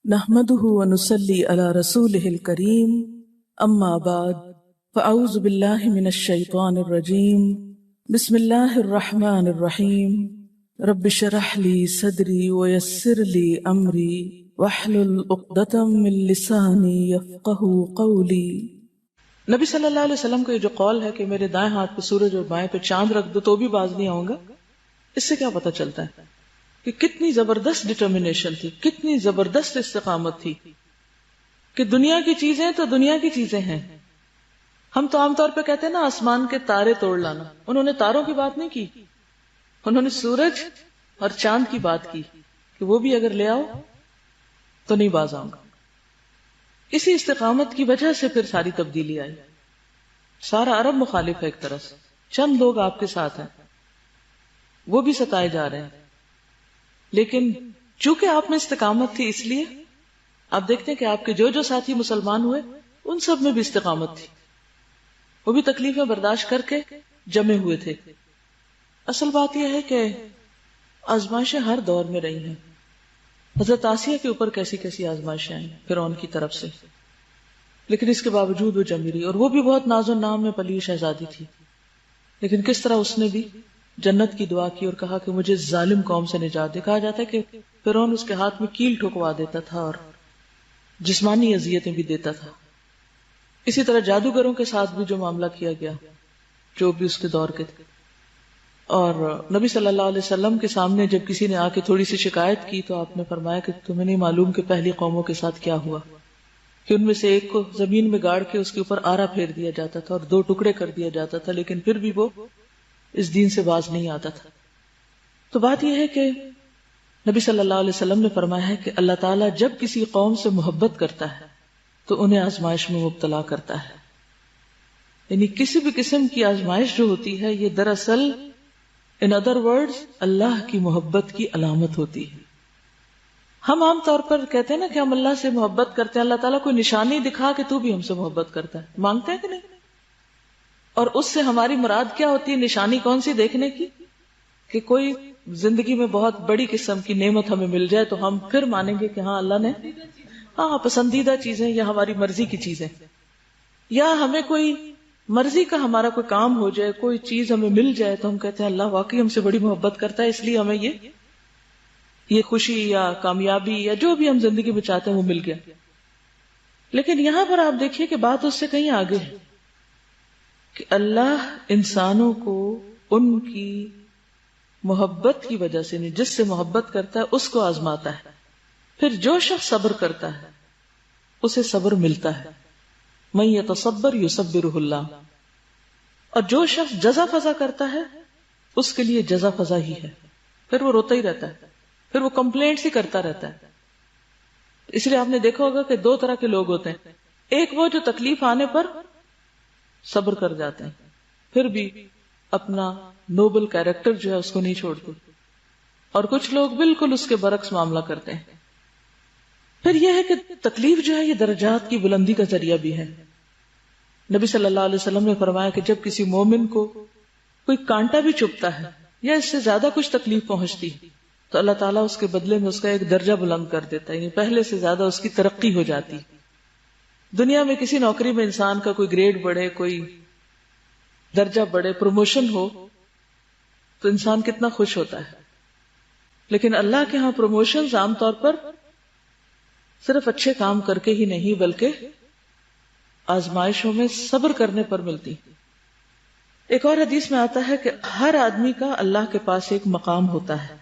نحمده ونصلي على رسوله الكريم أما بعد فأعوذ بالله من الشيطان الرجيم بسم الله الرحمن الرحيم رب اشرح لي صدري ويسر لي أمري واحلل عقدة من لساني يفقهوا قولي۔ نبی صلی اللہ علیہ وسلم کا یہ جو قول ہے کہ میرے دائیں ہاتھ پہ سورج اور بائیں پہ چاند رکھ دو تو بھی باز نہیں آؤں گا، اس سے کیا پتہ چلتا ہے کہ کتنی زبردست ڈٹرمنیشن تھی، کتنی زبردست استقامت تھی کہ دنیا کی چیزیں تو دنیا کی چیزیں ہیں۔ ہم تو عام طور پہ کہتے ہیں نا آسمان کے تارے توڑ لانا، انہوں نے تاروں کی بات نہیں کی، انہوں نے سورج اور چاند کی بات کی کہ وہ بھی اگر لے آؤ تو نہیں باز آؤں گا۔ اسی استقامت کی وجہ سے پھر ساری تبدیلی آئی۔ سارا عرب مخالف ہے ایک طرح سے، چند لوگ آپ کے ساتھ ہیں، وہ بھی ستائے جا رہے ہیں، لیکن چونکہ آپ میں استقامت تھی اس لیے آپ دیکھتے ہیں کہ آپ کے جو ساتھی مسلمان ہوئے ان سب میں بھی استقامت تھی، وہ بھی تکلیفیں برداشت کر کے جمے ہوئے تھے۔ اصل بات یہ ہے کہ آزمائشیں ہر دور میں رہی ہیں۔ حضرت آسیہ کے اوپر کیسی کیسی آزمائشیں آئیں فرعون کی طرف سے، لیکن اس کے باوجود وہ جمی رہی، اور وہ بھی بہت ناز و نام میں پلی شہزادی تھی، لیکن کس طرح اس نے بھی جنت کی دعا کی اور کہا کہ مجھے ظالم قوم سے نجات دے۔ کہا جاتا ہے کہ فرعون اس کے ہاتھ میں کیل ٹھکوا دیتا تھا اور جسمانی اذیتیں بھی دیتا تھا۔ اسی طرح جادوگروں کے ساتھ بھی جو معاملہ کیا گیا جو بھی اس کے دور کے تھے، اور نبی صلی اللہ علیہ وسلم کے سامنے جب کسی نے آ کے تھوڑی سی شکایت کی تو آپ نے فرمایا کہ تمہیں نہیں معلوم کہ پہلی قوموں کے ساتھ کیا ہوا، کہ ان میں سے ایک کو زمین میں گاڑ کے اس کے اوپر آرا پھیر دیا جاتا تھا اور 2 ٹکڑے کر دیا جاتا تھا، لیکن پھر بھی وہ اس دین سے باز نہیں آتا تھا۔ تو بات یہ ہے کہ نبی صلی اللہ علیہ وسلم نے فرمایا ہے کہ اللہ تعالیٰ جب کسی قوم سے محبت کرتا ہے تو انہیں آزمائش میں مبتلا کرتا ہے، یعنی کسی بھی قسم کی آزمائش جو ہوتی ہے یہ دراصل ان ادر ورڈز اللہ کی محبت کی علامت ہوتی ہے۔ ہم عام طور پر کہتے ہیں نا کہ ہم اللہ سے محبت کرتے ہیں، اللہ تعالیٰ کوئی نشانی دکھا کہ تو بھی ہم سے محبت کرتا ہے، مانگتے ہیں کہ نہیں؟ اور اس سے ہماری مراد کیا ہوتی ہے؟ نشانی کون سی دیکھنے کی؟ کہ کوئی زندگی میں بہت بڑی قسم کی نعمت ہمیں مل جائے تو ہم پھر مانیں گے کہ ہاں اللہ نے پسندیدہ چیزیں یا ہماری مرضی کی چیزیں، یا ہمیں کوئی مرضی کا ہمارا کوئی کام ہو جائے، کوئی چیز ہمیں مل جائے تو ہم کہتے ہیں اللہ واقعی ہم سے بڑی محبت کرتا ہے، اس لیے ہمیں یہ خوشی یا کامیابی یا جو بھی ہم زندگی میں چاہتے ہیں وہ مل گیا۔ لیکن یہاں پر آپ دیکھیے کہ بات اس سے کہیں آگے ہے کہ اللہ انسانوں کو ان کی محبت کی وجہ سے نہیں، جس سے محبت کرتا ہے اس کو آزماتا ہے، پھر جو شخص صبر کرتا ہے اسے صبر ملتا ہے، من یتصبر یصبرہ اللہ، اور جو شخص جزا فضا کرتا ہے اس کے لیے جزا فضا ہی ہے، پھر وہ روتا ہی رہتا ہے، پھر وہ کمپلینٹس ہی کرتا رہتا ہے۔ اس لیے آپ نے دیکھا ہوگا کہ 2 طرح کے لوگ ہوتے ہیں، ایک وہ جو تکلیف آنے پر صبر کر جاتے ہیں پھر بھی اپنا نوبل کیریکٹر جو ہے اس کو نہیں چھوڑتے، اور کچھ لوگ بالکل اس کے برعکس معاملہ کرتے ہیں۔ پھر یہ ہے کہ تکلیف جو ہے یہ درجات کی بلندی کا ذریعہ بھی ہے۔ نبی صلی اللہ علیہ وسلم نے فرمایا کہ جب کسی مومن کو کوئی کانٹا بھی چبھتا ہے یا اس سے زیادہ کچھ تکلیف پہنچتی تو اللہ تعالیٰ اس کے بدلے میں اس کا ایک درجہ بلند کر دیتا ہے، یعنی پہلے سے زیادہ اس کی ترقی ہو جاتی۔ دنیا میں کسی نوکری میں انسان کا کوئی گریڈ بڑھے، کوئی درجہ بڑھے، پروموشن ہو تو انسان کتنا خوش ہوتا ہے، لیکن اللہ کے ہاں پروموشنز عام طور پر صرف اچھے کام کر کے ہی نہیں بلکہ آزمائشوں میں صبر کرنے پر ملتی۔ ایک اور حدیث میں آتا ہے کہ ہر آدمی کا اللہ کے پاس ایک مقام ہوتا ہے،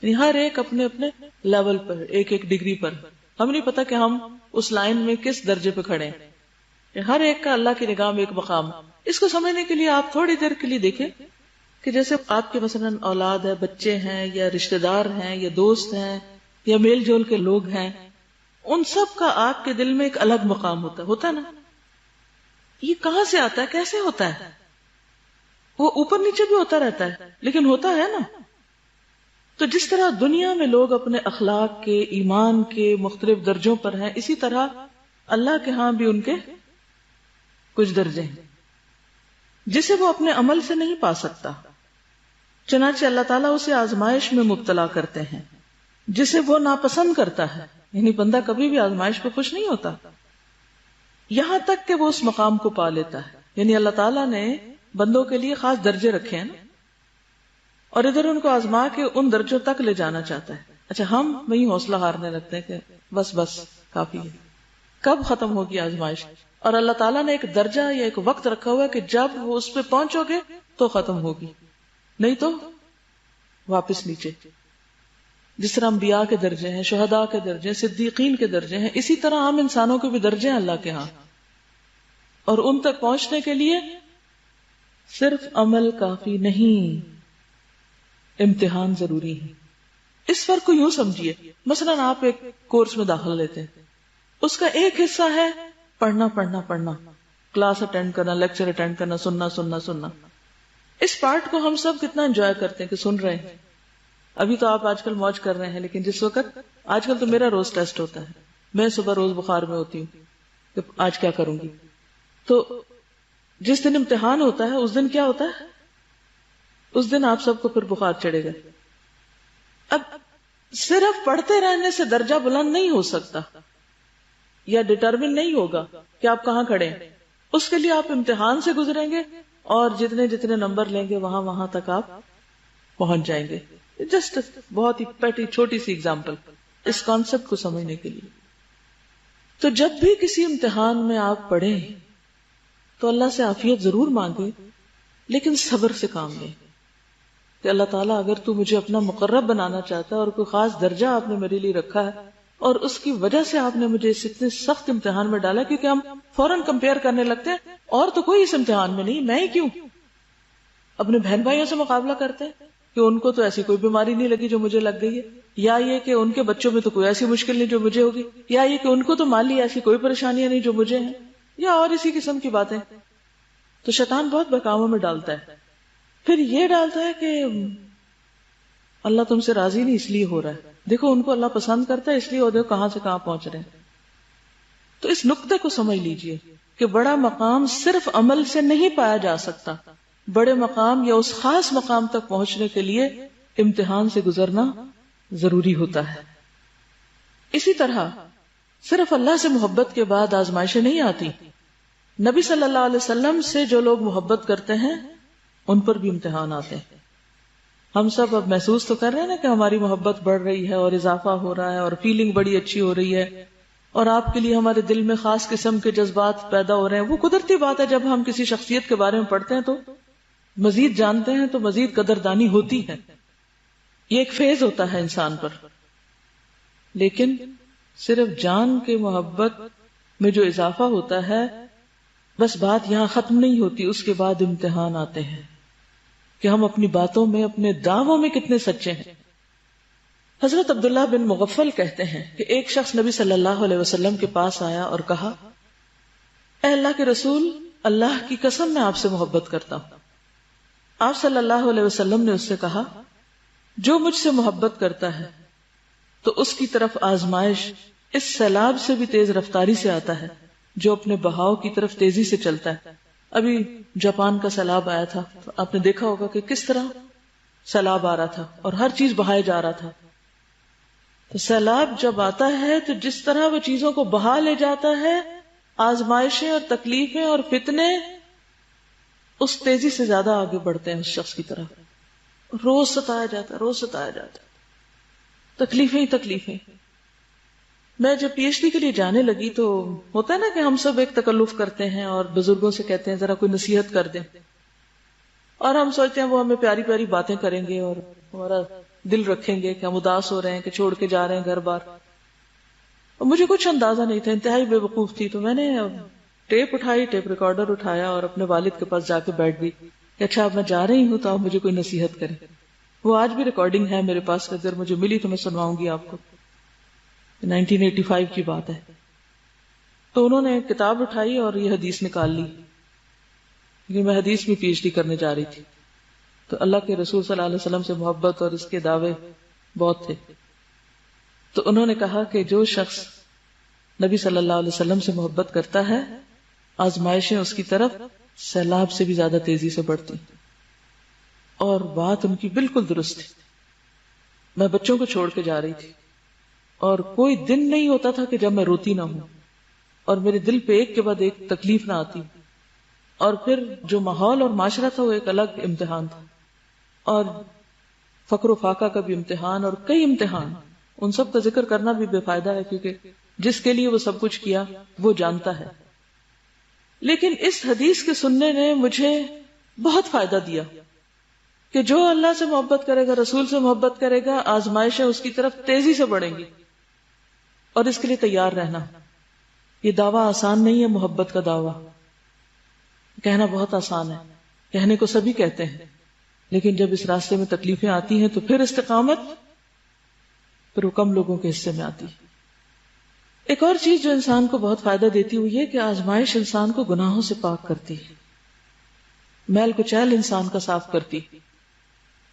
یعنی ہر ایک اپنے اپنے لیول پر، ایک ڈگری پر، ہم نہیں پتا کہ ہم اس لائن میں کس درجے پہ کھڑے ہیں، ہر ایک کا اللہ کی نگاہ میں ایک مقام۔ اس کو سمجھنے کے لیے آپ تھوڑی دیر کے لیے دیکھیں کہ جیسے آپ کے مثلاً اولاد ہے، بچے ہیں یا رشتہ دار ہیں یا دوست ہیں یا میل جول کے لوگ ہیں، ان سب کا آپ کے دل میں ایک الگ مقام ہوتا ہے نا؟ یہ کہاں سے آتا ہے، کیسے ہوتا ہے؟ وہ اوپر نیچے بھی ہوتا رہتا ہے لیکن ہوتا ہے نا۔ تو جس طرح دنیا میں لوگ اپنے اخلاق کے، ایمان کے مختلف درجوں پر ہیں، اسی طرح اللہ کے ہاں بھی ان کے کچھ درجے ہیں جسے وہ اپنے عمل سے نہیں پا سکتا، چنانچہ اللہ تعالیٰ اسے آزمائش میں مبتلا کرتے ہیں جسے وہ ناپسند کرتا ہے. یعنی بندہ کبھی بھی آزمائش پہ خوش نہیں ہوتا یہاں تک کہ وہ اس مقام کو پا لیتا ہے. یعنی اللہ تعالیٰ نے بندوں کے لیے خاص درجے رکھے ہیں نا, اور ادھر ان کو آزما کے ان درجوں تک لے جانا چاہتا ہے. اچھا, ہم وہی حوصلہ ہارنے لگتے ہیں کہ بس کافی ہے, کب ختم ہوگی آزمائش. اور اللہ تعالیٰ نے ایک درجہ یا ایک وقت رکھا ہوا ہے کہ جب وہ اس پہ پہنچو گے تو ختم ہوگی, نہیں تو واپس نیچے. جس طرح انبیاء کے درجے ہیں, شہداء کے درجے ہیں, صدیقین کے درجے ہیں, اسی طرح ہم انسانوں کے بھی درجے ہیں اللہ کے ہاں. اور ان تک پہنچنے کے لیے صرف عمل کافی نہیں, امتحان ضروری ہے. اس فرق کو یوں سمجھیے, مثلا آپ ایک کورس میں داخل لیتے ہیں, اس کا ایک حصہ ہے پڑھنا, کلاس اٹینڈ کرنا, لیکچر اٹینڈ کرنا, سننا. اس پارٹ کو ہم سب کتنا انجوائے کرتے ہیں کہ سن رہے ہیں. ابھی تو آپ آج کل موج کر رہے ہیں, لیکن جس وقت آج کل تو میرا روز ٹیسٹ ہوتا ہے, میں صبح روز بخار میں ہوتی ہوں کہ آج کیا کروں گی. تو جس دن امتحان ہوتا ہے اس دن کیا ہوتا ہے, اس دن آپ سب کو پھر بخار چڑھے گا. اب صرف پڑھتے رہنے سے درجہ بلند نہیں ہو سکتا یا ڈٹرمن نہیں ہوگا کہ آپ کہاں کھڑے ہیں. اس کے لیے آپ امتحان سے گزریں گے اور جتنے نمبر لیں گے وہاں تک آپ پہنچ جائیں گے. جسٹ بہت ہی پیٹی چھوٹی سی اگزامپل اس کانسیپٹ کو سمجھنے کے لیے. تو جب بھی کسی امتحان میں آپ پڑھیں تو اللہ سے عافیت ضرور مانگے, لیکن صبر سے کام لیں کہ اللہ تعالیٰ اگر تو مجھے اپنا مقرب بنانا چاہتا ہے اور کوئی خاص درجہ آپ نے میرے لیے رکھا ہے اور اس کی وجہ سے آپ نے مجھے اس اتنے سخت امتحان میں ڈالا, کیونکہ ہم فوراً کمپیئر کرنے لگتے ہیں, اور تو کوئی اس امتحان میں نہیں, میں ہی کیوں. اپنے بہن بھائیوں سے مقابلہ کرتے ہیں کہ ان کو تو ایسی کوئی بیماری نہیں لگی جو مجھے لگ گئی ہے, یا یہ کہ ان کے بچوں میں تو کوئی ایسی مشکل نہیں جو مجھے ہوگی, یا یہ کہ ان کو تو مالی ایسی کوئی پریشانیاں نہیں جو مجھے ہیں, یا اور اسی قسم کی باتیں. تو شیطان بہت بہکاووں میں ڈالتا ہے. پھر یہ ڈالتا ہے کہ اللہ تم سے راضی نہیں اس لیے ہو رہا ہے, دیکھو ان کو اللہ پسند کرتا ہے اس لیے وہ دیکھو کہاں سے کہاں پہنچ رہے ہیں. تو اس نقطے کو سمجھ لیجئے کہ بڑا مقام صرف عمل سے نہیں پایا جا سکتا, بڑے مقام یا اس خاص مقام تک پہنچنے کے لیے امتحان سے گزرنا ضروری ہوتا ہے. اسی طرح صرف اللہ سے محبت کے بعد آزمائشیں نہیں آتی. نبی صلی اللہ علیہ وسلم سے جو لوگ محبت کرتے ہیں ان پر بھی امتحان آتے ہیں. ہم سب اب محسوس تو کر رہے ہیں نا کہ ہماری محبت بڑھ رہی ہے اور اضافہ ہو رہا ہے اور فیلنگ بڑی اچھی ہو رہی ہے, اور آپ کے لیے ہمارے دل میں خاص قسم کے جذبات پیدا ہو رہے ہیں. وہ قدرتی بات ہے, جب ہم کسی شخصیت کے بارے میں پڑھتے ہیں تو مزید جانتے ہیں تو مزید قدردانی ہوتی ہے. یہ ایک فیز ہوتا ہے انسان پر. لیکن صرف جان کے محبت میں جو اضافہ ہوتا ہے, بس بات یہاں ختم نہیں ہوتی. اس کے بعد امتحان آتے ہیں کہ ہم اپنی باتوں میں, اپنے دعووں میں کتنے سچے ہیں. حضرت عبداللہ بن مغفل کہتے ہیں کہ ایک شخص نبی صلی اللہ علیہ وسلم کے پاس آیا اور کہا, اے اللہ کے رسول, اللہ کی قسم میں آپ سے محبت کرتا ہوں. آپ صلی اللہ علیہ وسلم نے اس سے کہا, جو مجھ سے محبت کرتا ہے تو اس کی طرف آزمائش اس سیلاب سے بھی تیز رفتاری سے آتا ہے جو اپنے بہاؤ کی طرف تیزی سے چلتا ہے. ابھی جاپان کا سیلاب آیا تھا, آپ نے دیکھا ہوگا کہ کس طرح سیلاب آ رہا تھا اور ہر چیز بہائے جا رہا تھا. تو سیلاب جب آتا ہے تو جس طرح وہ چیزوں کو بہا لے جاتا ہے, آزمائشیں اور تکلیفیں اور فتنے اس تیزی سے زیادہ آگے بڑھتے ہیں اس شخص کی طرف. روز ستایا جاتا, تکلیفیں ہی تکلیفیں. میں جب پی ایچ ڈی کے لیے جانے لگی تو ہوتا ہے نا کہ ہم سب ایک تکلف کرتے ہیں اور بزرگوں سے کہتے ہیں ذرا کوئی نصیحت کر دیں, اور ہم سوچتے ہیں وہ ہمیں پیاری پیاری باتیں کریں گے اور ہمارا دل رکھیں گے کہ ہم اداس ہو رہے ہیں کہ چھوڑ کے جا رہے ہیں گھر بار. اور مجھے کچھ اندازہ نہیں تھا, انتہائی بے وقوف تھی. تو میں نے ٹیپ اٹھائی, ٹیپ ریکارڈر اٹھایا اور اپنے والد کے پاس جا کے بیٹھ گئی کہ اچھا اب میں جا رہی ہوں تو آپ مجھے کوئی نصیحت کریں. وہ آج بھی ریکارڈنگ ہے میرے پاس, اگر مجھے ملی تو میں سنواؤں گی آپ کو. 1985 کی بات ہے. تو انہوں نے کتاب اٹھائی اور یہ حدیث نکال لی, کیونکہ میں حدیث میں پی ایچ ڈی کرنے جا رہی تھی. تو اللہ کے رسول صلی اللہ علیہ وسلم سے محبت اور اس کے دعوے بہت تھے. تو انہوں نے کہا کہ جو شخص نبی صلی اللہ علیہ وسلم سے محبت کرتا ہے, آزمائشیں اس کی طرف سیلاب سے بھی زیادہ تیزی سے بڑھتی. اور بات ان کی بالکل درست تھی. میں بچوں کو چھوڑ کے جا رہی تھی اور کوئی دن نہیں ہوتا تھا کہ جب میں روتی نہ ہوں اور میرے دل پہ ایک کے بعد ایک تکلیف نہ آتی. اور پھر جو ماحول اور معاشرہ تھا وہ ایک الگ امتحان تھا, اور فقر و فاقہ کا بھی امتحان اور کئی امتحان. ان سب کا ذکر کرنا بھی بے فائدہ ہے کیونکہ جس کے لیے وہ سب کچھ کیا وہ جانتا ہے. لیکن اس حدیث کے سننے نے مجھے بہت فائدہ دیا کہ جو اللہ سے محبت کرے گا, رسول سے محبت کرے گا, آزمائشیں اس کی طرف تیزی سے بڑھیں گی, اور اس کے لیے تیار رہنا. یہ دعویٰ آسان نہیں ہے, محبت کا دعویٰ کہنا بہت آسان ہے, کہنے کو سبھی کہتے ہیں, لیکن جب اس راستے میں تکلیفیں آتی ہیں تو پھر استقامت پھر وہ کم لوگوں کے حصے میں آتی. ایک اور چیز جو انسان کو بہت فائدہ دیتی ہوئی ہے کہ آزمائش انسان کو گناہوں سے پاک کرتی ہے, میل کچیل انسان کا صاف کرتی,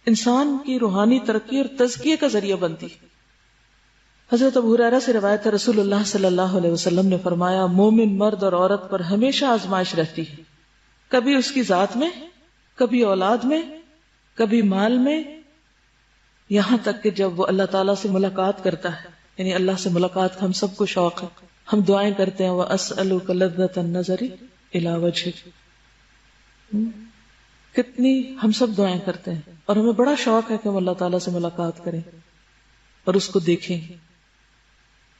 انسان کی روحانی ترقی اور تزکیے کا ذریعہ بنتی. حضرت ابو ہریرہ سے روایت ہے, رسول اللہ صلی اللہ علیہ وسلم نے فرمایا, مومن مرد اور عورت پر ہمیشہ آزمائش رہتی ہے, کبھی اس کی ذات میں, کبھی اولاد میں, کبھی مال میں, یہاں تک کہ جب وہ اللہ تعالیٰ سے ملاقات کرتا ہے. یعنی اللہ سے ملاقات کا ہم سب کو شوق ہے, ہم دعائیں کرتے ہیں, وَأَسْأَلُكَ لَذَّةَ النَّظَرِ إِلَىٰ وَجْهِكَ, کتنی ہم سب دعائیں کرتے ہیں اور ہمیں بڑا شوق ہے کہ ہم اللہ تعالیٰ سے ملاقات کریں اور اس کو دیکھیں.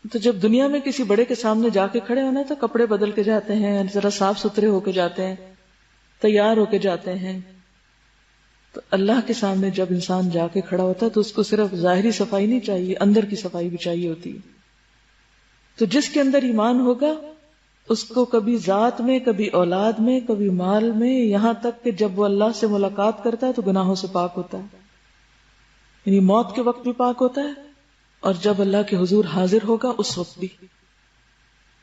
تو جب دنیا میں کسی بڑے کے سامنے جا کے کھڑے ہونا تو کپڑے بدل کے جاتے ہیں, ذرا صاف ستھرے ہو کے جاتے ہیں, تیار ہو کے جاتے ہیں. تو اللہ کے سامنے جب انسان جا کے کھڑا ہوتا ہے تو اس کو صرف ظاہری صفائی نہیں چاہیے, اندر کی صفائی بھی چاہیے ہوتی ہے. تو جس کے اندر ایمان ہوگا اس کو کبھی ذات میں, کبھی اولاد میں, کبھی مال میں, یہاں تک کہ جب وہ اللہ سے ملاقات کرتا ہے تو گناہوں سے پاک ہوتا ہے, یعنی موت کے وقت بھی پاک ہوتا ہے اور جب اللہ کے حضور حاضر ہوگا اس وقت بھی.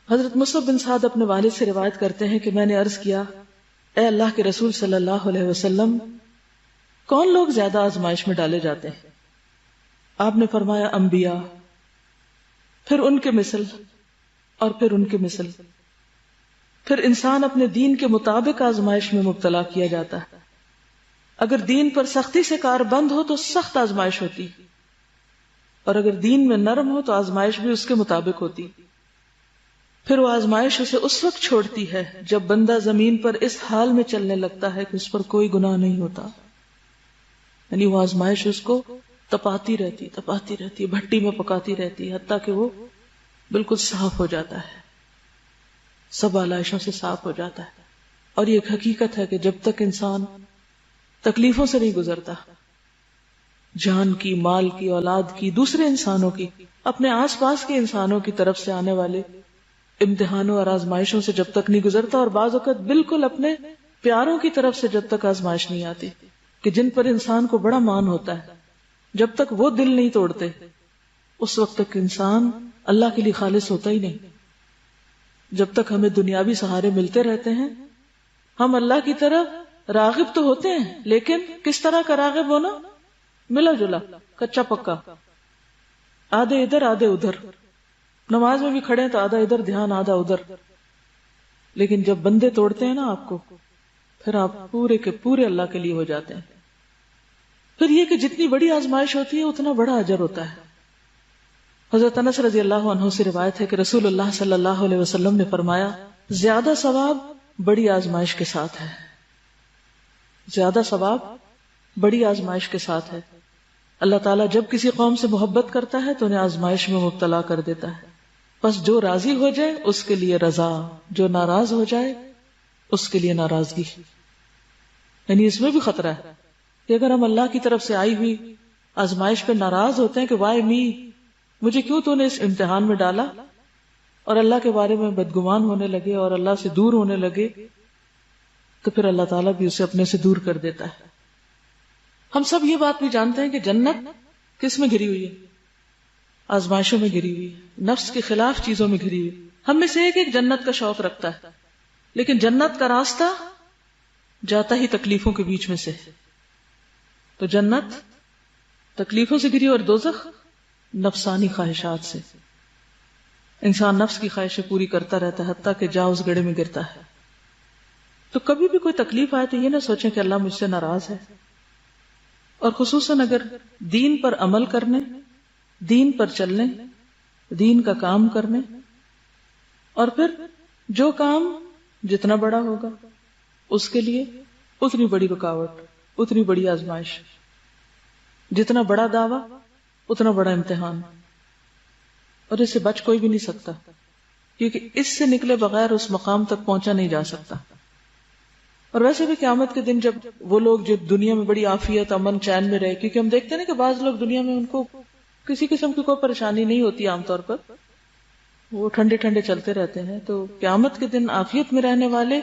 حضرت مصعب بن سعد اپنے والد سے روایت کرتے ہیں کہ میں نے عرض کیا, اے اللہ کے رسول صلی اللہ علیہ وسلم, کون لوگ زیادہ آزمائش میں ڈالے جاتے ہیں؟ آپ نے فرمایا, انبیاء, پھر ان کے مثل اور پھر ان کے مثل. پھر انسان اپنے دین کے مطابق آزمائش میں مبتلا کیا جاتا ہے. اگر دین پر سختی سے کار بند ہو تو سخت آزمائش ہوتی, اور اگر دین میں نرم ہو تو آزمائش بھی اس کے مطابق ہوتی. پھر وہ آزمائش اسے اس وقت چھوڑتی ہے جب بندہ زمین پر اس حال میں چلنے لگتا ہے کہ اس پر کوئی گناہ نہیں ہوتا. یعنی وہ آزمائش اس کو تپاتی رہتی, بھٹی میں پکاتی رہتی, حتیٰ کہ وہ بالکل صاف ہو جاتا ہے, سب آلائشوں سے صاف ہو جاتا ہے. اور یہ ایک حقیقت ہے کہ جب تک انسان تکلیفوں سے نہیں گزرتا, جان کی, مال کی, اولاد کی, دوسرے انسانوں کی, اپنے آس پاس کے انسانوں کی طرف سے آنے والے امتحانوں اور آزمائشوں سے جب تک نہیں گزرتا, اور بعض اوقات بالکل اپنے پیاروں کی طرف سے جب تک آزمائش نہیں آتی کہ جن پر انسان کو بڑا مان ہوتا ہے, جب تک وہ دل نہیں توڑتے اس وقت تک انسان اللہ کے لیے خالص ہوتا ہی نہیں. جب تک ہمیں دنیاوی سہارے ملتے رہتے ہیں ہم اللہ کی طرف راغب تو ہوتے ہیں, لیکن کس طرح کا راغب ہونا؟ ملا جلا, کچا پکا, آدھے ادھر آدھے ادھر. نماز میں بھی کھڑے ہیں تو آدھا ادھر دھیان آدھا ادھر. لیکن جب بندے توڑتے ہیں نا آپ کو, پھر آپ پورے کے پورے اللہ کے لیے ہو جاتے ہیں. پھر یہ کہ جتنی بڑی آزمائش ہوتی ہے اتنا بڑا اجر ہوتا ہے. حضرت انس رضی اللہ عنہ سے روایت ہے کہ رسول اللہ صلی اللہ علیہ وسلم نے فرمایا, زیادہ ثواب بڑی آزمائش کے ساتھ ہے, زیادہ ثواب بڑی آزمائش کے ساتھ ہے. اللہ تعالیٰ جب کسی قوم سے محبت کرتا ہے تو انہیں آزمائش میں مبتلا کر دیتا ہے. بس جو راضی ہو جائے اس کے لیے رضا, جو ناراض ہو جائے اس کے لیے ناراضگی. یعنی اس میں بھی خطرہ ہے کہ اگر ہم اللہ کی طرف سے آئی ہوئی آزمائش پہ ناراض ہوتے ہیں کہ وائی می, مجھے کیوں تو نے اس امتحان میں ڈالا, اور اللہ کے بارے میں بدگمان ہونے لگے اور اللہ سے دور ہونے لگے, تو پھر اللہ تعالیٰ بھی اسے اپنے سے دور کر دیتا ہے. ہم سب یہ بات بھی جانتے ہیں کہ جنت کس میں گھری ہوئی ہے؟ آزمائشوں میں گھری ہوئی ہے, نفس کے خلاف چیزوں میں گھری ہوئی. ہم میں سے ایک جنت کا شوق رکھتا ہے, لیکن جنت کا راستہ جاتا ہی تکلیفوں کے بیچ میں سے. تو جنت تکلیفوں سے گھری اور دوزخ نفسانی خواہشات سے. انسان نفس کی خواہشیں پوری کرتا رہتا ہے حتیٰ کہ جا اس گڑھے میں گرتا ہے. تو کبھی بھی کوئی تکلیف آئے تو یہ نہ سوچیں کہ اللہ مجھ سے ناراض ہے اور خصوصاً اگر دین پر عمل کرنے، دین پر چلنے، دین کا کام کرنے، اور پھر جو کام جتنا بڑا ہوگا اس کے لیے اتنی بڑی رکاوٹ، اتنی بڑی آزمائش، جتنا بڑا دعویٰ اتنا بڑا امتحان، اور اس سے بچ کوئی بھی نہیں سکتا، کیونکہ اس سے نکلے بغیر اس مقام تک پہنچا نہیں جا سکتا۔ اور ویسے بھی قیامت کے دن جب وہ لوگ جو دنیا میں بڑی عافیت، امن، چین میں رہے، کیونکہ ہم دیکھتے ہیں نا کہ بعض لوگ دنیا میں ان کو کسی قسم کی کوئی پریشانی نہیں ہوتی، عام طور پر وہ ٹھنڈے ٹھنڈے چلتے رہتے ہیں، تو قیامت کے دن عافیت میں رہنے والے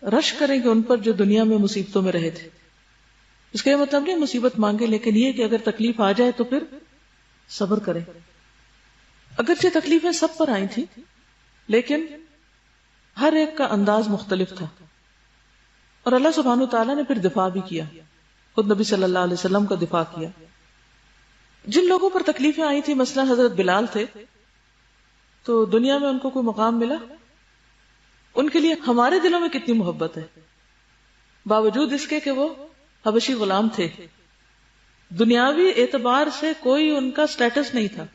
رش کریں گے ان پر جو دنیا میں مصیبتوں میں رہے تھے۔ اس کا یہ مطلب نہیں مصیبت مانگے، لیکن یہ کہ اگر تکلیف آ جائے تو پھر صبر کریں۔ اگرچہ تکلیفیں سب پر آئی تھی، لیکن ہر ایک کا انداز مختلف تھا، اور اللہ سبحانہ وتعالیٰ نے پھر دفاع بھی کیا، خود نبی صلی اللہ علیہ وسلم کا دفاع کیا۔ جن لوگوں پر تکلیفیں آئی تھی، مثلا حضرت بلال تھے، تو دنیا میں ان کو کوئی مقام ملا؟ ان کے لیے ہمارے دلوں میں کتنی محبت ہے، باوجود اس کے کہ وہ حبشی غلام تھے، دنیاوی اعتبار سے کوئی ان کا سٹیٹس نہیں تھا۔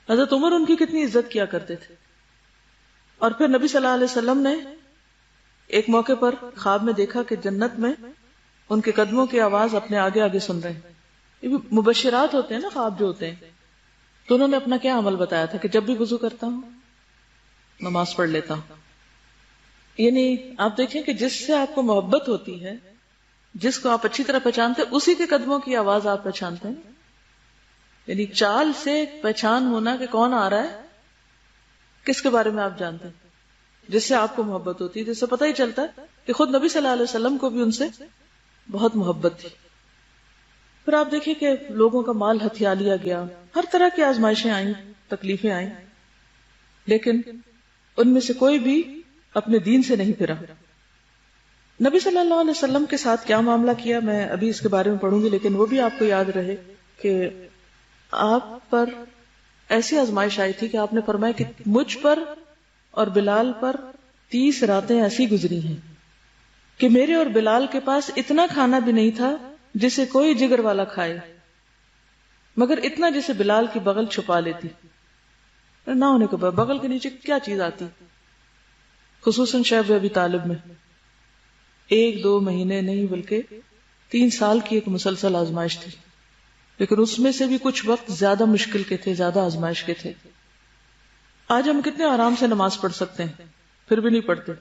حضرت عمر ان کی کتنی عزت کیا کرتے تھے، اور پھر نبی صلی اللہ علیہ وسلم نے ایک موقع پر خواب میں دیکھا کہ جنت میں ان کے قدموں کی آواز اپنے آگے آگے سن رہے ہیں۔ یہ بھی مبشرات ہوتے ہیں نا خواب جو ہوتے ہیں۔ تو انہوں نے اپنا کیا عمل بتایا تھا کہ جب بھی وضو کرتا ہوں نماز پڑھ لیتا ہوں۔ یعنی آپ دیکھیں کہ جس سے آپ کو محبت ہوتی ہے، جس کو آپ اچھی طرح پہچانتے ہیں، اسی کے قدموں کی آواز آپ پہچانتے ہیں۔ یعنی چال سے پہچان ہونا کہ کون آ رہا ہے، کس کے بارے میں آپ جانتے ہیں، جس سے آپ کو محبت ہوتی ہے، جس سے پتہ ہی چلتا ہے کہ خود نبی صلی اللہ علیہ وسلم کو بھی ان سے بہت محبت تھی۔ پھر آپ دیکھیں کہ لوگوں کا مال ہتھیا لیا گیا، ہر طرح کی آزمائشیں آئیں، تکلیفیں آئیں، لیکن ان میں سے کوئی بھی اپنے دین سے نہیں پھرا۔ نبی صلی اللہ علیہ وسلم کے ساتھ کیا معاملہ کیا، میں ابھی اس کے بارے میں پڑھوں گی، لیکن وہ بھی آپ کو یاد رہے کہ آپ پر ایسی آزمائش آئی تھی کہ آپ نے فرمایا کہ مجھ پر اور بلال پر 30 راتیں ایسی گزری ہیں کہ میرے اور بلال کے پاس اتنا کھانا بھی نہیں تھا جسے کوئی جگر والا کھائے، مگر اتنا جسے بلال کی بغل چھپا لیتی، نہ ہونے کے بعد بغل کے نیچے کیا چیز آتی، خصوصاً شیب ابی طالب میں 1-2 مہینے نہیں بلکہ 3 سال کی ایک مسلسل آزمائش تھی، لیکن اس میں سے بھی کچھ وقت زیادہ مشکل کے تھے، زیادہ آزمائش کے تھے۔ آج ہم کتنے آرام سے نماز پڑھ سکتے ہیں، پھر بھی نہیں پڑھتے،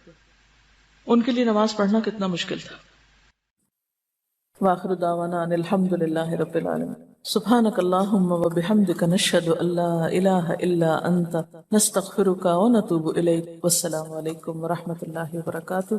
ان کے لیے نماز پڑھنا کتنا مشکل تھا۔ وآخر دعوانا ان الحمد للہ رب العالمین۔ سبحانک اللہم وبحمدک نشہد ان لا الہ الا انت نستغفرک ونتوب الیک۔ والسلام علیکم ورحمۃ اللہ وبرکاتہ۔